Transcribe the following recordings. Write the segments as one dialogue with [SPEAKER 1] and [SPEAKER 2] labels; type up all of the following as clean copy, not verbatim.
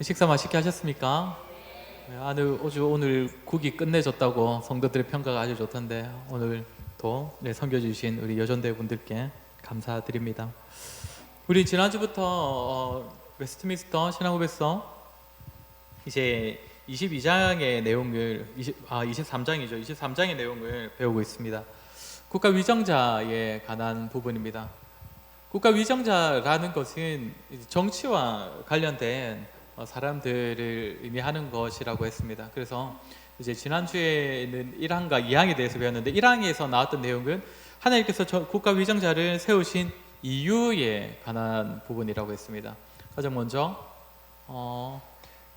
[SPEAKER 1] 식사 맛있게 하셨습니까? 네, 오늘 국이 끝내줬다고 성도들의 평가가 아주 좋던데 오늘도 섬겨주신 우리 여전대 분들께 감사드립니다. 우리 지난주부터 웨스트민스터 신앙고백서 이제 22장의 내용을 23장이죠. 23장의 내용을 배우고 있습니다. 국가위정자에 관한 부분입니다. 국가위정자라는 것은 정치와 관련된 사람들을 의미하는 것이라고 했습니다. 그래서 이제 지난주에는 1항과 2항에 대해서 배웠는데 1항에서 나왔던 내용은 하나님께서 국가위정자를 세우신 이유에 관한 부분이라고 했습니다. 가장 먼저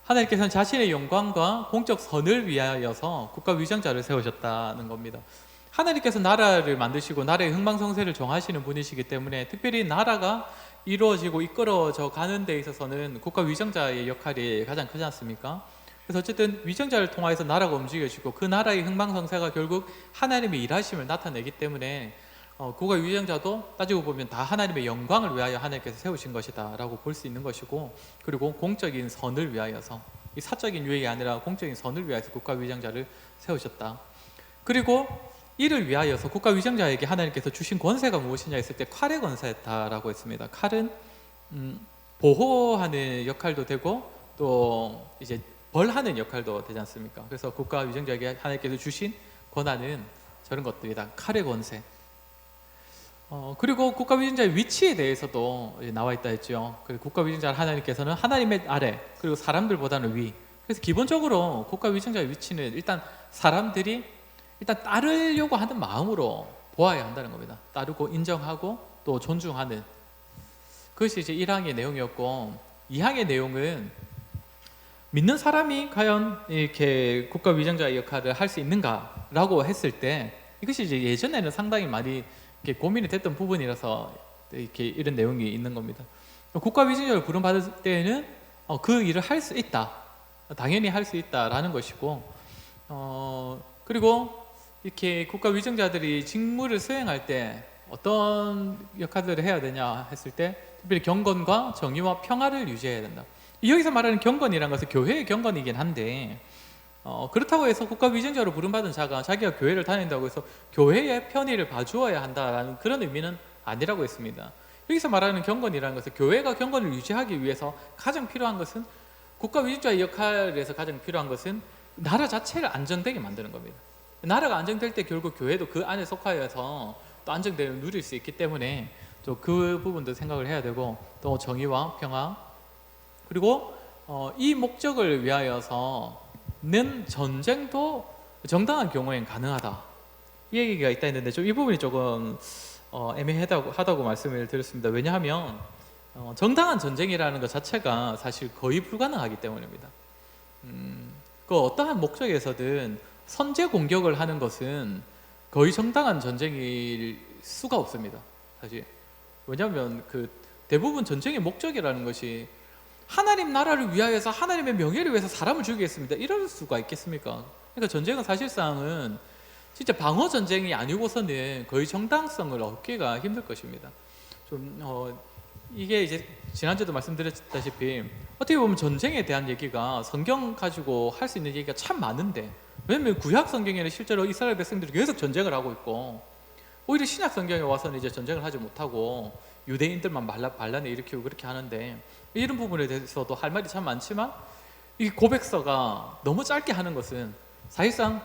[SPEAKER 1] 하나님께서는 자신의 영광과 공적 선을 위하여서 국가위정자를 세우셨다는 겁니다. 하나님께서 나라를 만드시고 나라의 흥망성쇠를 정하시는 분이시기 때문에 특별히 나라가 이루어지고 이끌어져 가는 데 있어서는 국가위정자의 역할이 가장 크지 않습니까? 그래서 어쨌든 위정자를 통해서 나라가 움직여지고 그 나라의 흥망성쇠가 결국 하나님의 일하심을 나타내기 때문에 국가위정자도 따지고 보면 다 하나님의 영광을 위하여 하나님께서 세우신 것이다 라고 볼 수 있는 것이고, 그리고 공적인 선을 위하여서, 이 사적인 유익이 아니라 공적인 선을 위하여서 국가위정자를 세우셨다. 그리고 이를 위하여서 국가위정자에게 하나님께서 주신 권세가 무엇이냐 했을 때 칼의 권세다라고 했습니다. 칼은 보호하는 역할도 되고 또 이제 벌하는 역할도 되지 않습니까? 그래서 국가위정자에게 하나님께서 주신 권한은 저런 것들이다. 칼의 권세. 그리고 국가위정자의 위치에 대해서도 나와 있다 했죠. 그리고 국가위정자 하나님께서는 하나님의 아래, 그리고 사람들보다는 위. 그래서 기본적으로 국가위정자의 위치는 일단 사람들이 따르려고 하는 마음으로 보아야 한다는 겁니다. 따르고 인정하고 또 존중하는, 그것이 이제 1항의 내용이었고, 2항의 내용은 믿는 사람이 과연 이렇게 국가위정자의 역할을 할 수 있는가라고 했을 때, 이것이 이제 예전에는 상당히 많이 이렇게 고민이 됐던 부분이라서 이렇게 이런 내용이 있는 겁니다. 국가위정자를 부름받을 때에는 그 일을 할 수 있다, 당연히 할 수 있다라는 것이고, 그리고 이렇게 국가위정자들이 직무를 수행할 때 어떤 역할들을 해야 되냐 했을 때 특별히 경건과 정의와 평화를 유지해야 된다. 여기서 말하는 경건이라는 것은 교회의 경건이긴 한데 그렇다고 해서 국가위정자로 부름받은 자가 자기가 교회를 다닌다고 해서 교회의 편의를 봐주어야 한다라는 그런 의미는 아니라고 했습니다. 여기서 말하는 경건이라는 것은 교회가 경건을 유지하기 위해서 가장 필요한 것은, 국가위정자의 역할에서 가장 필요한 것은 나라 자체를 안정되게 만드는 겁니다. 나라가 안정될 때 결국 교회도 그 안에 속하여서 또 안정됨을 누릴 수 있기 때문에 또 그 부분도 생각을 해야 되고, 또 정의와 평화, 그리고 이 목적을 위하여서는 전쟁도 정당한 경우엔 가능하다, 이 얘기가 있다 했는데 이 부분이 조금 애매하다고 말씀을 드렸습니다. 왜냐하면 정당한 전쟁이라는 것 자체가 사실 거의 불가능하기 때문입니다. 그 어떠한 목적에서든 선제 공격을 하는 것은 거의 정당한 전쟁일 수가 없습니다. 사실 왜냐하면 대부분 전쟁의 목적이라는 것이 하나님 나라를 위하여서 하나님의 명예를 위해서 사람을 죽이겠습니다, 이럴 수가 있겠습니까? 그러니까 전쟁은 사실상은 진짜 방어 전쟁이 아니고서는 거의 정당성을 얻기가 힘들 것입니다. 이게 이제 지난주에도 말씀드렸다시피 어떻게 보면 전쟁에 대한 얘기가 성경 가지고 할 수 있는 얘기가 참 많은데, 왜냐면 구약 성경에는 실제로 이스라엘 백성들이 계속 전쟁을 하고 있고, 오히려 신약 성경에 와서는 이제 전쟁을 하지 못하고 유대인들만 반란을 일으키고 그렇게 하는데, 이런 부분에 대해서도 할 말이 참 많지만 이 고백서가 너무 짧게 하는 것은 사실상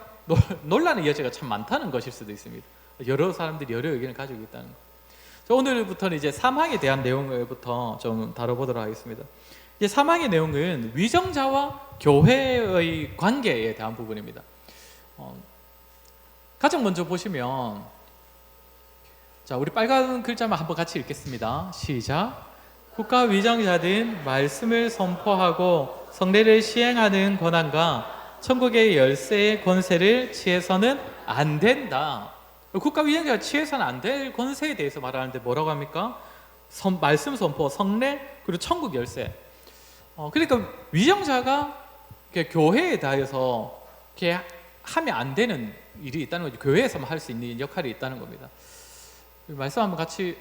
[SPEAKER 1] 논란의 여지가 참 많다는 것일 수도 있습니다. 여러 사람들이 여러 의견을 가지고 있다는 것. 오늘부터는 이제 3항에 대한 내용부터 좀 다뤄보도록 하겠습니다. 이제 3항의 내용은 위정자와 교회의 관계에 대한 부분입니다. 가장 먼저 보시면, 자, 우리 빨간 글자만 한번 같이 읽겠습니다. 시작. 국가위정자는 말씀을 선포하고 성례를 시행하는 권한과 천국의 열쇠의 권세를 취해서는 안 된다. 국가위정자가 취해서는 안 될 권세에 대해서 말하는데 뭐라고 합니까? 말씀 선포, 성례, 그리고 천국 열쇠. 그러니까 위정자가 교회에 대해서 하면 안 되는 일이 있다는 거죠. 교회에서만 할 수 있는 역할이 있다는 겁니다. 말씀 한번 같이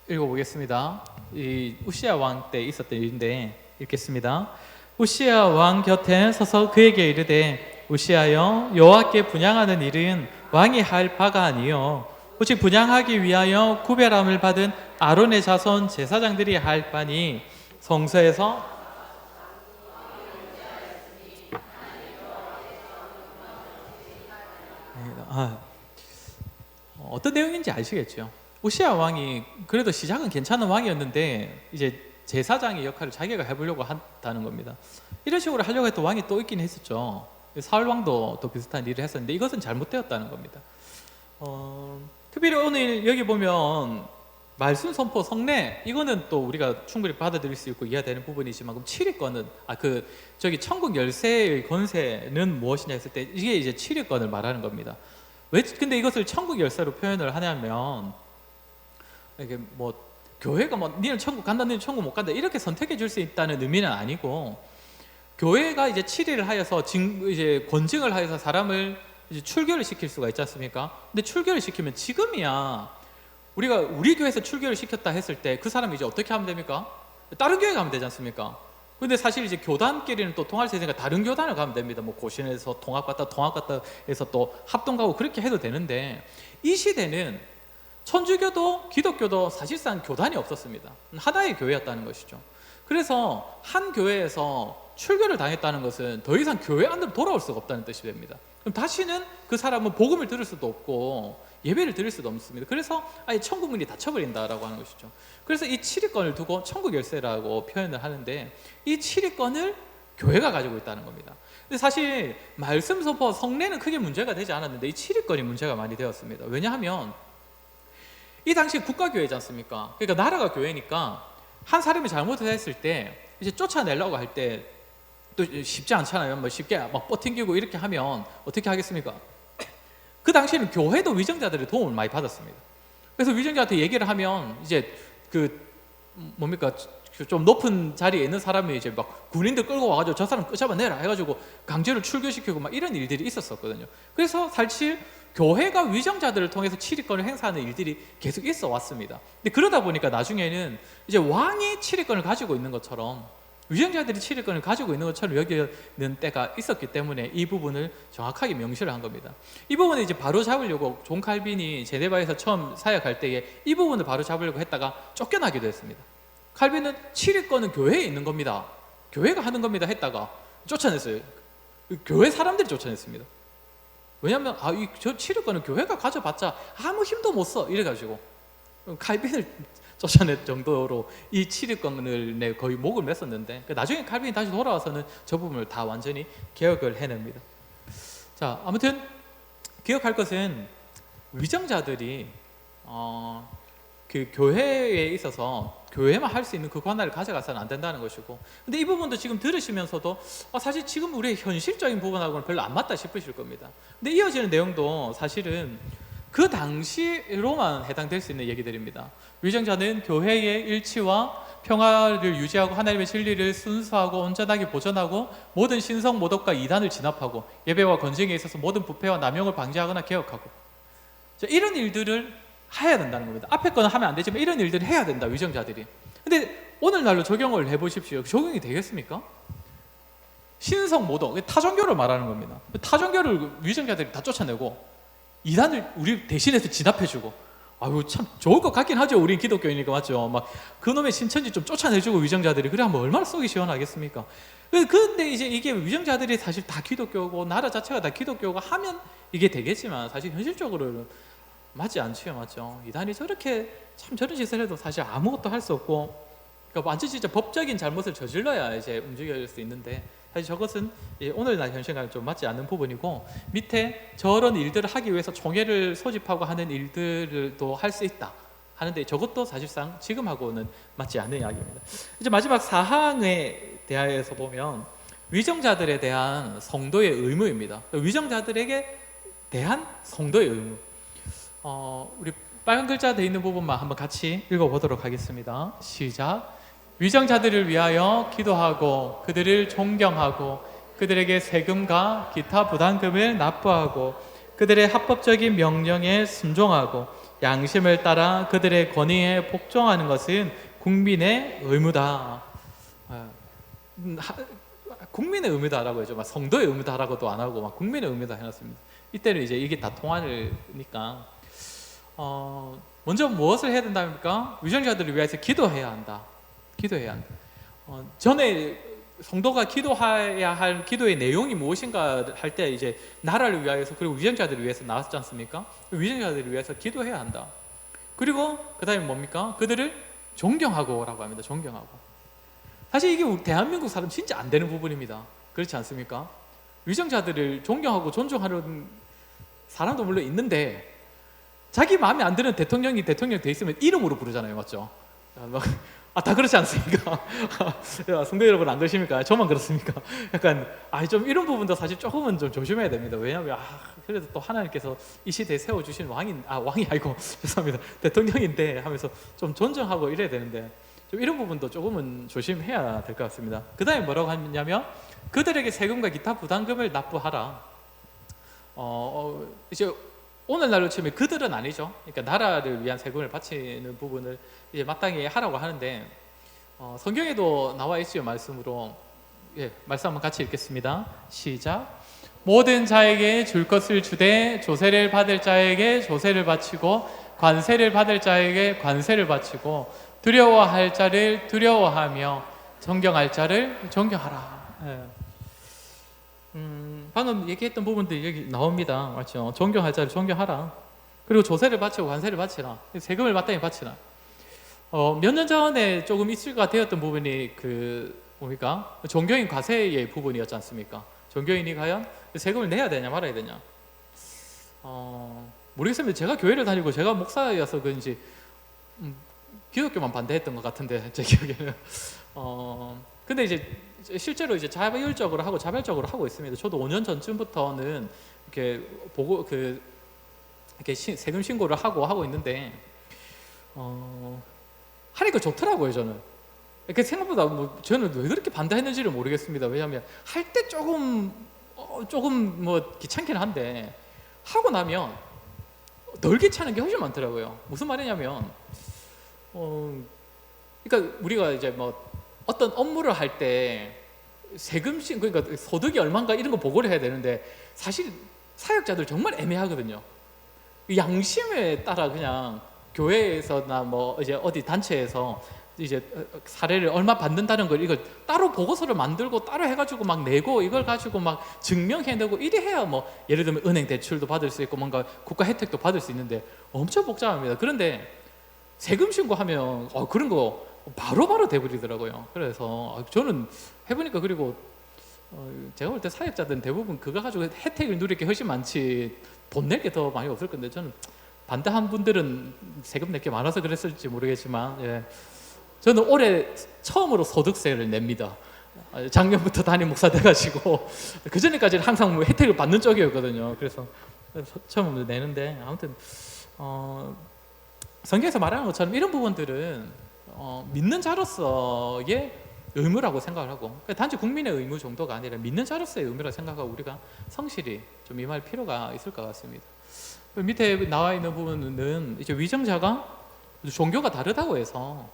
[SPEAKER 1] 읽어보겠습니다. 이 우시야 왕 때 있었던 일인데 읽겠습니다. 우시야 왕 곁에 서서 그에게 이르되 우시야여 여호와께 분향하는 일은 왕이 할 바가 아니요 오직 분향하기 위하여 구별함을 받은 아론의 자손 제사장들이 할 바니 성소에서 어떤 내용인지 아시겠죠? 우시야 왕이 그래도 시작은 괜찮은 왕이었는데 이제 제사장의 역할을 자기가 해보려고 한다는 겁니다. 이런 식으로 하려고 했던 왕이 또 있긴 했었죠. 사울 왕도 또 비슷한 일을 했었는데 이것은 잘못되었다는 겁니다. 특별히 오늘 여기 보면 말씀 선포 성례 이거는 또 우리가 충분히 받아들일 수 있고 이해되는 부분이지만 그럼 7위권은 저기 천국 열쇠의 권세는 무엇이냐 했을 때 이게 이제 7위권을 말하는 겁니다. 왜 근데 이것을 천국 열쇠로 표현을 하냐면 이게 뭐 교회가 뭐 니는 천국 간다 너는 천국 못 간다 이렇게 선택해 줄 수 있다는 의미는 아니고 교회가 이제 7위를 하여서 이제 권징을 하여서 사람을 이제 출교를 시킬 수가 있지 않습니까? 근데 출교를 시키면 지금이야 우리가 우리 교회에서 출교를 시켰다 했을 때 그 사람이 이제 어떻게 하면 됩니까? 다른 교회 가면 되지 않습니까? 근데 사실 이제 교단끼리는 또 통할 수 있으니까 다른 교단을 가면 됩니다. 뭐 고신에서 통합 갔다 해서 또 합동 가고 그렇게 해도 되는데 이 시대는 천주교도 기독교도 사실상 교단이 없었습니다. 하나의 교회였다는 것이죠. 그래서 한 교회에서 출교를 당했다는 것은 더 이상 교회 안으로 돌아올 수가 없다는 뜻이 됩니다. 그럼 다시는 그 사람은 복음을 들을 수도 없고 예배를 드릴 수도 없습니다. 그래서 아예 천국 문이 닫혀버린다라고 하는 것이죠. 그래서 이 7위권을 두고 천국 열쇠라고 표현을 하는데 이 7위권을 교회가 가지고 있다는 겁니다. 근데 사실 말씀 선포 성례는 크게 문제가 되지 않았는데 이 7위권이 문제가 많이 되었습니다. 왜냐하면 이 당시 국가교회지 않습니까? 그러니까 나라가 교회니까 한 사람이 잘못을 했을 때 이제 쫓아내려고 할 때 또 쉽지 않잖아요. 뭐 쉽게 막 버팅기고 이렇게 하면 어떻게 하겠습니까? 그 당시에는 교회도 위정자들의 도움을 많이 받았습니다. 그래서 위정자한테 얘기를 하면 이제 좀 높은 자리에 있는 사람이 이제 막 군인들 끌고 와가지고 저 사람 잡아내라 해가지고 강제로 출교시키고 막 이런 일들이 있었거든요. 그래서 사실 교회가 위정자들을 통해서 7위권을 행사하는 일들이 계속 있어 왔습니다. 근데 그러다 보니까 나중에는 이제 왕이 7위권을 가지고 있는 것처럼 위정자들이 7위권을 가지고 있는 것처럼 여기는 때가 있었기 때문에 이 부분을 정확하게 명시를 한 겁니다. 이 부분을 이제 바로 잡으려고 존 칼빈이 제네바에서 처음 사역할 때에 이 부분을 바로 잡으려고 했다가 쫓겨나기도 했습니다. 칼빈은 7위권은 교회에 있는 겁니다. 교회가 하는 겁니다 했다가 쫓아냈어요. 교회 사람들이 쫓아냈습니다. 왜냐하면 저 7위권은 교회가 가져봤자 아무 힘도 못 써 이래가지고 칼빈을 쫓아낼 정도로 이 7위권을 거의 목을 맸었는데 나중에 칼빈이 다시 돌아와서는 저 부분을 다 완전히 개혁을 해냅니다. 자, 아무튼 기억할 것은 위정자들이 그 교회에 있어서 교회만 할 수 있는 그 권한을 가져가서는 안 된다는 것이고, 근데 이 부분도 지금 들으시면서도 사실 지금 우리의 현실적인 부분하고는 별로 안 맞다 싶으실 겁니다. 근데 이어지는 내용도 사실은 그 당시로만 해당될 수 있는 얘기들입니다. 위정자는 교회의 일치와 평화를 유지하고 하나님의 진리를 순수하고 온전하게 보존하고 모든 신성 모독과 이단을 진압하고 예배와 건쟁에 있어서 모든 부패와 남용을 방지하거나 개혁하고 이런 일들을 해야 된다는 겁니다. 앞에 거는 하면 안 되지만 이런 일들을 해야 된다, 위정자들이. 근데 오늘날로 적용을 해보십시오. 적용이 되겠습니까? 신성 모독, 타종교를 말하는 겁니다. 타종교를 위정자들이 다 쫓아내고 이단을 우리 대신해서 진압해주고, 참 좋을 것 같긴 하죠. 우린 기독교이니까, 맞죠? 막 그놈의 신천지 좀 쫓아내주고 위정자들이 그래 하면 얼마나 속이 시원하겠습니까? 근데 이제 이게 위정자들이 사실 다 기독교고 나라 자체가 다 기독교고 하면 이게 되겠지만 사실 현실적으로는 맞지 않지요, 맞죠? 이단이 저렇게 참 저런 짓을 해도 사실 아무것도 할 수 없고, 그러니까 완전 진짜 법적인 잘못을 저질러야 이제 움직일 수 있는데 사실 저것은 오늘날 현실과는 좀 맞지 않는 부분이고, 밑에 저런 일들을 하기 위해서 총회를 소집하고 하는 일들도 할 수 있다 하는데 저것도 사실상 지금하고는 맞지 않는 이야기입니다. 이제 마지막 사항에 대하여서 보면 위정자들에 대한 성도의 의무입니다. 위정자들에게 대한 성도의 의무. 우리 빨간 글자 되어 있는 부분만 한번 같이 읽어보도록 하겠습니다. 시작. 위정자들을 위하여 기도하고 그들을 존경하고 그들에게 세금과 기타 부담금을 납부하고 그들의 합법적인 명령에 순종하고 양심을 따라 그들의 권위에 복종하는 것은 국민의 의무다. 국민의 의무다라고 해죠. 막 성도의 의무다라고도 안 하고 막 국민의 의무다 해놨습니다. 이때는 이제 이게 다 통하니까 먼저 무엇을 해야 된답니까? 위정자들을 위해서 기도해야 한다. 기도해야 한다. 전에 성도가 기도해야 할 기도의 내용이 무엇인가 할 때 이제 나라를 위하여서 그리고 위정자들을 위해서 나왔지 않습니까? 위정자들을 위해서 기도해야 한다. 그리고 그 다음에 뭡니까? 그들을 존경하고라고 합니다. 존경하고. 사실 이게 대한민국 사람 진짜 안 되는 부분입니다. 그렇지 않습니까? 위정자들을 존경하고 존중하는 사람도 물론 있는데 자기 마음에 안 드는 대통령이 대통령 돼 있으면 이름으로 부르잖아요. 맞죠? 다 그렇지 않습니까? 성도 여러분 안 그러십니까? 저만 그렇습니까? 약간 좀 이런 부분도 사실 조금은 좀 조심해야 됩니다. 왜냐하면 그래도 또 하나님께서 이 시대에 세워주신 왕이 아니고 죄송합니다. 대통령인데 하면서 좀 존중하고 이래야 되는데 좀 이런 부분도 조금은 조심해야 될 것 같습니다. 그 다음에 뭐라고 하냐면 그들에게 세금과 기타 부담금을 납부하라. 이제 오늘날로 치면 그들은 아니죠. 그러니까 나라를 위한 세금을 바치는 부분을 이제 마땅히 하라고 하는데 성경에도 나와 있지요. 말씀으로 말씀 한번 같이 읽겠습니다. 시작. 모든 자에게 줄 것을 주되 조세를 받을 자에게 조세를 바치고 관세를 받을 자에게 관세를 바치고 두려워할 자를 두려워하며 존경할 자를 존경하라. 방금 얘기했던 부분들이 여기 나옵니다. 맞죠? 존경할 자를 존경하라. 그리고 조세를 바치고 관세를 바치라. 세금을 마땅히 바치라. 몇 년 전에 조금 이슈가 되었던 부분이 뭡니까? 종교인 과세의 부분이었지 않습니까? 종교인이 과연 세금을 내야 되냐 말아야 되냐? 모르겠습니다. 제가 교회를 다니고 제가 목사여서 그런지 기독교만 반대했던 것 같은데 제 기억에는. 근데 이제 실제로 이제 자율적으로 하고 자발적으로 하고 있습니다. 저도 5년 전쯤부터는 이렇게 보고 이렇게 세금 신고를 하고 있는데 하니까 좋더라고요. 저는 생각보다 저는 왜 그렇게 반대했는지를 모르겠습니다. 왜냐하면 할 때 조금 귀찮긴 한데 하고 나면 덜 귀찮은 게 훨씬 많더라고요. 무슨 말이냐면 그러니까 우리가 이제 어떤 업무를 할 때 세금신 그러니까 소득이 얼마인가 이런 거 보고를 해야 되는데 사실 사역자들 정말 애매하거든요. 양심에 따라 그냥 교회에서나 이제 어디 단체에서 이제 사례를 얼마 받는다는 걸 이걸 따로 보고서를 만들고 따로 해가지고 막 내고 이걸 가지고 막 증명해내고 이래 해야 예를 들면 은행 대출도 받을 수 있고 뭔가 국가 혜택도 받을 수 있는데 엄청 복잡합니다. 그런데 세금 신고하면 그런 거 바로바로 돼버리더라고요. 그래서 저는 해보니까 그리고 제가 볼 때 사역자들은 대부분 그거 가지고 혜택을 누릴 게 훨씬 많지 돈 낼 게 더 많이 없을 건데 저는 반대한 분들은 세금 낼 게 많아서 그랬을지 모르겠지만 저는 올해 처음으로 소득세를 냅니다. 작년부터 담임 목사 돼가지고 그 전에까지는 항상 혜택을 받는 쪽이었거든요. 그래서 처음으로 내는데 아무튼 성경에서 말하는 것처럼 이런 부분들은 믿는 자로서의 의무라고 생각을 하고 단지 국민의 의무 정도가 아니라 믿는 자로서의 의무라고 생각하고 우리가 성실히 좀 임할 필요가 있을 것 같습니다. 밑에 나와 있는 부분은 이제 위정자가 종교가 다르다고 해서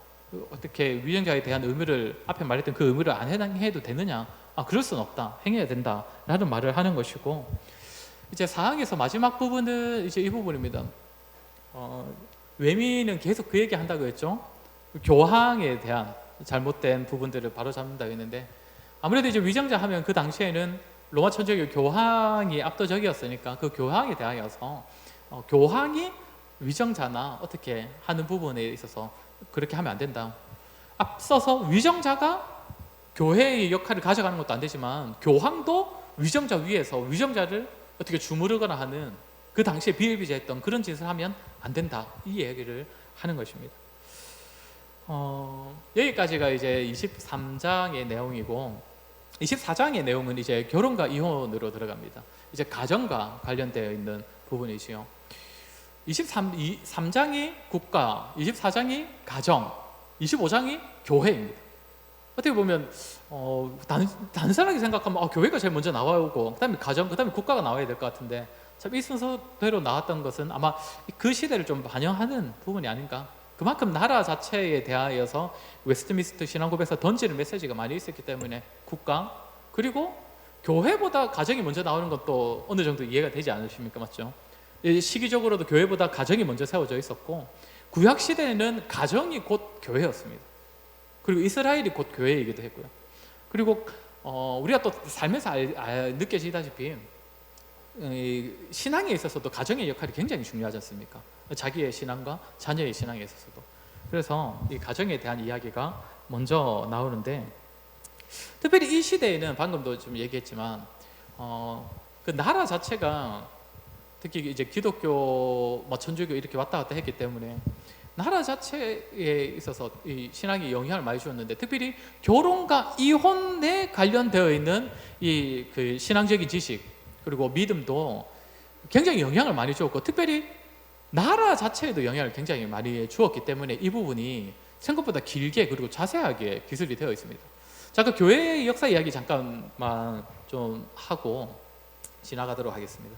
[SPEAKER 1] 어떻게 위정자에 대한 의무를 앞에 말했던 그 의무를 안 해도 되느냐? 그럴 수는 없다. 행해야 된다. 라는 말을 하는 것이고 이제 사항에서 마지막 부분은 이제 이 부분입니다. 외민은 계속 그 얘기 한다고 했죠. 교황에 대한 잘못된 부분들을 바로잡는다고 했는데 아무래도 이제 위정자 하면 그 당시에는 로마 천주교 교황이 압도적이었으니까 그 교황에 대하여서 교황이 위정자나 어떻게 하는 부분에 있어서 그렇게 하면 안 된다. 앞서서 위정자가 교회의 역할을 가져가는 것도 안 되지만 교황도 위정자 위에서 위정자를 어떻게 주무르거나 하는 그 당시에 비일비재했던 그런 짓을 하면 안 된다. 이 얘기를 하는 것입니다. 여기까지가 이제 23장의 내용이고 24장의 내용은 이제 결혼과 이혼으로 들어갑니다. 이제 가정과 관련되어 있는 부분이지요. 23장이 국가, 24장이 가정, 25장이 교회입니다. 어떻게 보면 단순하게 생각하면 교회가 제일 먼저 나오고 그다음에 가정, 그다음에 국가가 나와야 될 것 같은데 참 이 순서대로 나왔던 것은 아마 그 시대를 좀 반영하는 부분이 아닌가. 그만큼 나라 자체에 대하여서 웨스트민스터 신앙고백에서 던지는 메시지가 많이 있었기 때문에 국가, 그리고 교회보다 가정이 먼저 나오는 것도 어느 정도 이해가 되지 않으십니까? 맞죠? 시기적으로도 교회보다 가정이 먼저 세워져 있었고, 구약 시대에는 가정이 곧 교회였습니다. 그리고 이스라엘이 곧 교회이기도 했고요. 그리고 우리가 또 살면서 느껴지다시피 신앙에 있어서도 가정의 역할이 굉장히 중요하지 않습니까? 자기의 신앙과 자녀의 신앙에 있어서도. 그래서 이 가정에 대한 이야기가 먼저 나오는데, 특별히 이 시대에는 방금도 좀 얘기했지만 그 나라 자체가 특히 이제 기독교, 뭐 천주교 이렇게 왔다 갔다 했기 때문에 나라 자체에 있어서 이 신앙이 영향을 많이 주었는데, 특별히 결혼과 이혼에 관련되어 있는 이 그 신앙적인 지식 그리고 믿음도 굉장히 영향을 많이 주었고, 특별히 나라 자체에도 영향을 굉장히 많이 주었기 때문에 이 부분이 생각보다 길게 그리고 자세하게 기술이 되어 있습니다. 자, 그 교회의 역사 이야기 잠깐만 좀 하고 지나가도록 하겠습니다.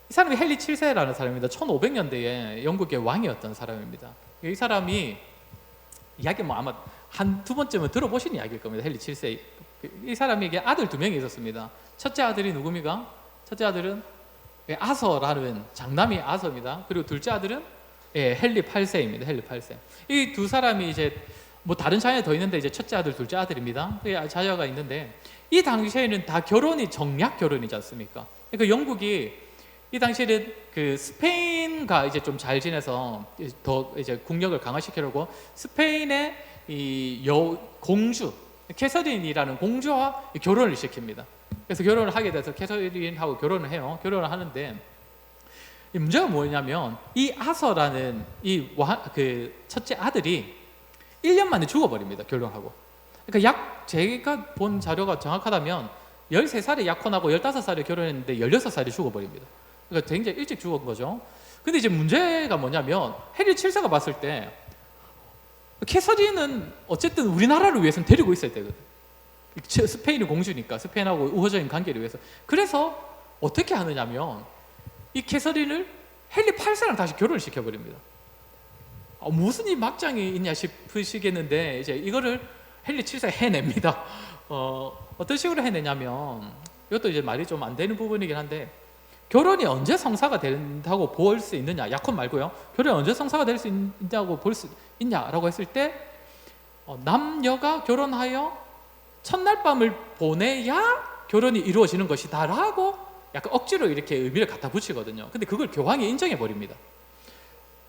[SPEAKER 1] 이 사람이 헨리 7세라는 사람입니다. 1500년대에 영국의 왕이었던 사람입니다. 이 사람이 이야기 뭐 아마 한두 번쯤은 들어보신 이야기일 겁니다. 헨리 7세. 이 사람에게 아들 2명이 있었습니다. 첫째 아들이 누굽니까? 첫째 아들은 아서라는 장남이 아서입니다. 그리고 둘째 아들은 헨리 8세입니다. 헨리 8세. 이 두 사람이 이제 뭐 다른 자녀 더 있는데 이제 첫째 아들, 둘째 아들입니다. 자녀가 있는데 이 당시에는 다 결혼이 정략 결혼이지 않습니까? 그러니까 영국이 이 당시에는 그 스페인과 이제 좀 잘 지내서 더 이제 국력을 강화시키려고 스페인의 이 공주 캐서린이라는 공주와 결혼을 시킵니다. 그래서 결혼을 하게 돼서 캐서린하고 결혼을 해요. 결혼을 하는데 이 문제가 뭐냐면 이 아서라는 그 첫째 아들이 1년 만에 죽어버립니다. 결혼하고. 그러니까 제가 본 자료가 정확하다면 13살에 약혼하고 15살에 결혼했는데 16살에 죽어버립니다. 그러니까 굉장히 일찍 죽은 거죠. 근데 이제 문제가 뭐냐면 헨리 7세가 봤을 때 캐서린은 어쨌든 우리나라를 위해서는 데리고 있어야 되거든. 스페인의 공주니까 스페인하고 우호적인 관계를 위해서. 그래서 어떻게 하느냐면 이 캐서린을 헨리 8세랑 다시 결혼을 시켜버립니다. 무슨 이 막장이 있냐 싶으시겠는데 이제 이거를 헨리 7세가 해냅니다. 어떤 식으로 해내냐면, 이것도 이제 말이 좀 안 되는 부분이긴 한데, 결혼이 언제 성사가 된다고 볼 수 있느냐, 약혼 말고요. 결혼이 언제 성사가 될 수 있냐고 볼 수 있냐라고 했을 때 남녀가 결혼하여 첫날 밤을 보내야 결혼이 이루어지는 것이다라고 약간 억지로 이렇게 의미를 갖다 붙이거든요. 근데 그걸 교황이 인정해 버립니다.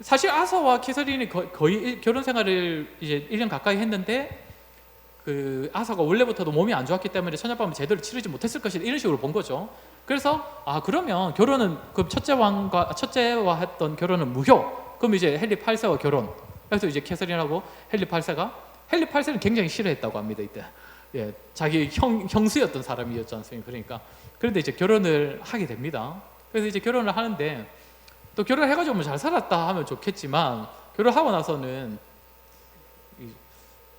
[SPEAKER 1] 사실 아서와 캐서린이 거의 결혼 생활을 이제 1년 가까이 했는데, 그 아서가 원래부터도 몸이 안 좋았기 때문에 첫날밤을 제대로 치르지 못했을 것이다, 이런 식으로 본 거죠. 그래서 그러면 결혼은 그 첫째와 했던 결혼은 무효. 그럼 이제 헨리 8세와 결혼. 그래서 이제 캐서린하고 헨리 8세는 굉장히 싫어했다고 합니다. 이때 자기 형수였던 사람이었지 않습니까? 그러니까 그런데 이제 결혼을 하게 됩니다. 그래서 이제 결혼을 하는데, 또 결혼해가지고 뭐 잘 살았다 하면 좋겠지만 결혼하고 나서는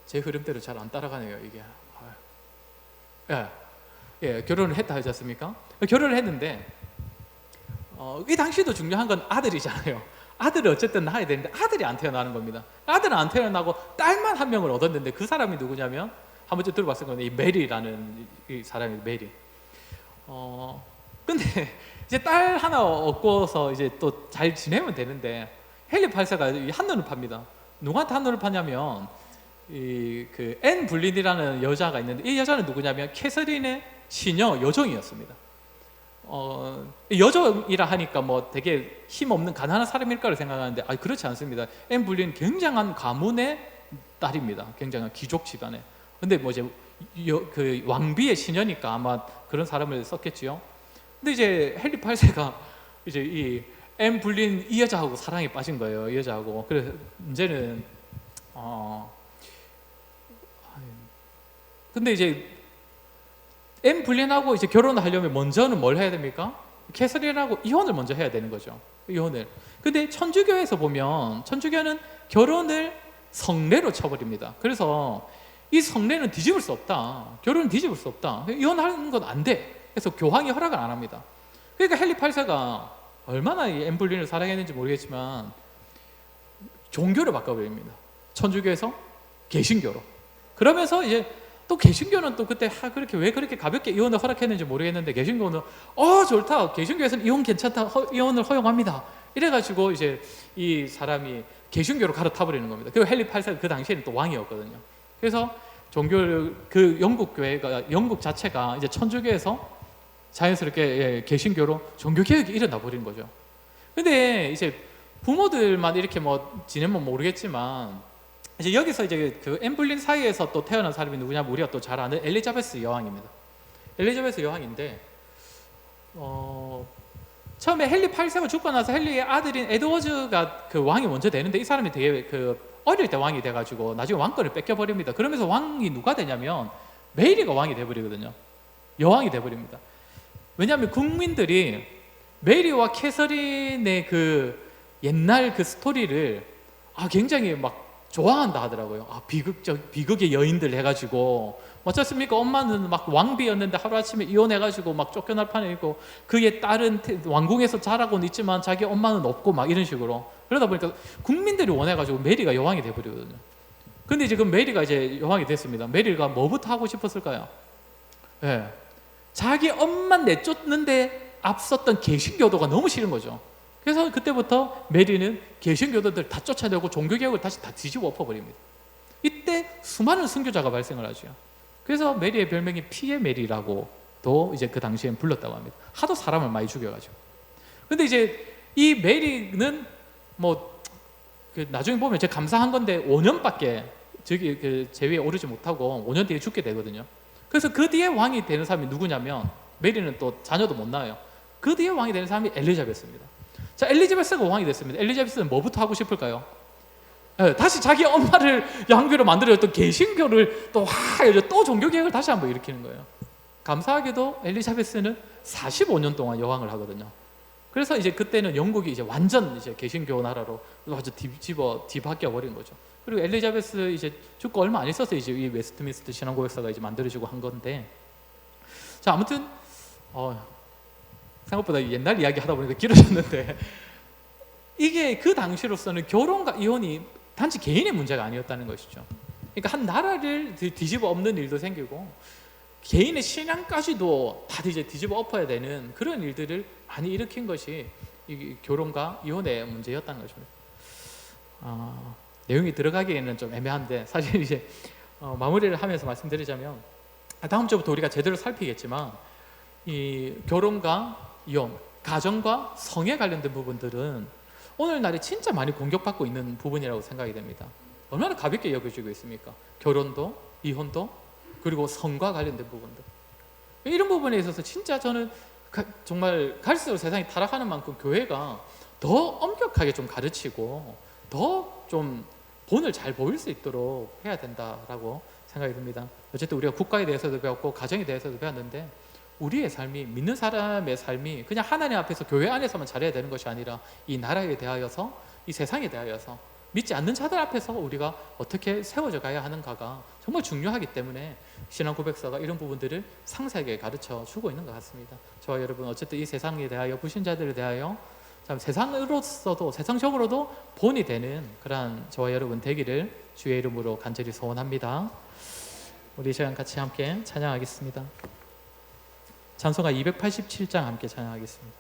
[SPEAKER 1] 제 흐름대로 잘 안 따라가네요 이게. 결혼을 했다 하지 않습니까? 결혼을 했는데 이 당시도 중요한 건 아들이잖아요. 아들을 어쨌든 낳아야 되는데 아들이 안 태어나는 겁니다. 아들은 안 태어나고 딸만 한 명을 얻었는데 그 사람이 누구냐면, 한 번쯤 들어봤을 건데 이 메리라는 이 사람이 메리. 근데 이제 딸 하나 얻고서 이제 또 잘 지내면 되는데 헨리 8세가 한눈을 팝니다. 누구한테 한눈을 파냐면 그 앤 불린이라는 여자가 있는데, 이 여자는 누구냐면 캐서린의 시녀 여종이었습니다. 여종이라 하니까 뭐 되게 힘없는 가난한 사람일까를 생각하는데 그렇지 않습니다. 앤 불린 굉장한 가문의 딸입니다. 굉장한 귀족 집안에. 근데 뭐 이제 그 왕비의 시녀니까 아마 그런 사람을 썼겠지요. 근데 이제 헨리 8세가 이제 이 앤 불린 이 여자하고 사랑에 빠진 거예요. 이 여자하고. 그래서 문제는 근데 이제 앤 불린하고 이제 결혼을 하려면 먼저는 뭘 해야 됩니까? 캐서린하고 이혼을 먼저 해야 되는 거죠. 이혼을. 근데 천주교에서 보면 천주교는 결혼을 성례로 쳐버립니다. 그래서 이 성례는 뒤집을 수 없다. 결혼은 뒤집을 수 없다. 이혼하는 건 안 돼. 그래서 교황이 허락을 안 합니다. 그러니까 헨리 8세가 얼마나 이 앤 불린을 사랑했는지 모르겠지만 종교를 바꿔버립니다. 천주교에서 개신교로. 그러면서 이제 또 개신교는 또 그때 그렇게 왜 그렇게 가볍게 이혼을 허락했는지 모르겠는데, 개신교는 좋다, 개신교에서는 이혼 괜찮다, 이혼을 허용합니다, 이래가지고 이제 이 사람이 개신교로 갈아타버리는 겁니다. 그리고 헨리 8세가 그 당시에는 또 왕이었거든요. 그래서 그 영국 교회가, 영국 자체가 이제 천주교에서 자연스럽게 개신교로 종교개혁이 일어나 버린 거죠. 근데 이제 부모들만 이렇게 뭐 지내면 모르겠지만, 이제 여기서 이제 그 엠블린 사이에서 또 태어난 사람이 누구냐면 우리가 또 잘 아는 엘리자베스 여왕입니다. 엘리자베스 여왕인데, 처음에 헨리 8세가 죽고 나서 헨리의 아들인 에드워즈가 그 왕이 먼저 되는데, 이 사람이 되게 그 어릴 때 왕이 돼가지고 나중에 왕권을 뺏겨버립니다. 그러면서 왕이 누가 되냐면 메리가 왕이 돼버리거든요. 여왕이 돼버립니다. 왜냐하면 국민들이 메리와 캐서린의 그 옛날 그 스토리를 굉장히 막 좋아한다 하더라고요. 비극의 여인들 해가지고, 어쩌습니까? 엄마는 막 왕비였는데 하루아침에 이혼해가지고 막 쫓겨날 판에 있고, 그의 딸은 왕궁에서 자라고는 있지만 자기 엄마는 없고 막 이런 식으로. 그러다 보니까 국민들이 원해가지고 메리가 여왕이 돼버리거든요. 근데 이제 그 메리가 이제 여왕이 됐습니다. 메리가 뭐부터 하고 싶었을까요? 예. 자기 엄마 내쫓는데 앞섰던 개신교도가 너무 싫은 거죠. 그래서 그때부터 메리는 개신교도들 다 쫓아내고 종교개혁을 다시 다 뒤집어 엎어버립니다. 이때 수많은 순교자가 발생을 하죠. 그래서 메리의 별명이 피의 메리라고도 이제 그 당시엔 불렀다고 합니다. 하도 사람을 많이 죽여가지고. 근데 이제 이 메리는 뭐 나중에 보면 제가 감사한 건데 5년밖에 저기 그 제위에 오르지 못하고 5년 뒤에 죽게 되거든요. 그래서 그 뒤에 왕이 되는 사람이 누구냐면, 메리는 또 자녀도 못 낳아요. 그 뒤에 왕이 되는 사람이 엘리자베스입니다. 자, 엘리자베스가 왕이 됐습니다. 엘리자베스는 뭐부터 하고 싶을까요? 다시 자기 엄마를 양교로 만들어줬던 개신교를 또 종교개혁을 다시 한번 일으키는 거예요. 감사하게도 엘리자베스는 45년 동안 여왕을 하거든요. 그래서 이제 그때는 영국이 이제 완전 이제 개신교 나라로 아주 뒤바뀌어 버린 거죠. 그리고 엘리자베스 이제 죽고 얼마 안 있어서 이제 이 웨스트민스터 신앙고백사가 이제 만들어지고 한 건데, 자, 아무튼 생각보다 옛날 이야기 하다 보니까 길어졌는데, 이게 그 당시로서는 결혼과 이혼이 단지 개인의 문제가 아니었다는 것이죠. 그러니까 한 나라를 뒤집어 엎는 일도 생기고, 개인의 신앙까지도 다 이제 뒤집어 엎어야 되는 그런 일들을 많이 일으킨 것이 이 결혼과 이혼의 문제였다는 것입니다. 내용이 들어가기에는 좀 애매한데, 사실 이제 마무리를 하면서 말씀드리자면, 다음 주부터 우리가 제대로 살피겠지만, 이 결혼과 이혼, 가정과 성에 관련된 부분들은 오늘날에 진짜 많이 공격받고 있는 부분이라고 생각이 됩니다. 얼마나 가볍게 여겨지고 있습니까? 결혼도, 이혼도, 그리고 성과 관련된 부분들. 이런 부분에 있어서 진짜 저는 정말 갈수록 세상이 타락하는 만큼 교회가 더 엄격하게 좀 가르치고 더 좀 본을 잘 보일 수 있도록 해야 된다라고 생각이 듭니다. 어쨌든 우리가 국가에 대해서도 배웠고 가정에 대해서도 배웠는데, 우리의 삶이, 믿는 사람의 삶이 그냥 하나님 앞에서 교회 안에서만 잘해야 되는 것이 아니라 이 나라에 대하여서, 이 세상에 대하여서, 믿지 않는 자들 앞에서 우리가 어떻게 세워져 가야 하는가가 정말 중요하기 때문에 신앙고백서가 이런 부분들을 상세하게 가르쳐 주고 있는 것 같습니다. 저와 여러분, 어쨌든 이 세상에 대하여, 불신자들에 대하여 참 세상으로서도, 세상적으로도 본이 되는 그러한 저와 여러분 되기를 주의 이름으로 간절히 소원합니다. 우리 이 시간 같이 함께 찬양하겠습니다. 찬송가 287장 함께 찬양하겠습니다.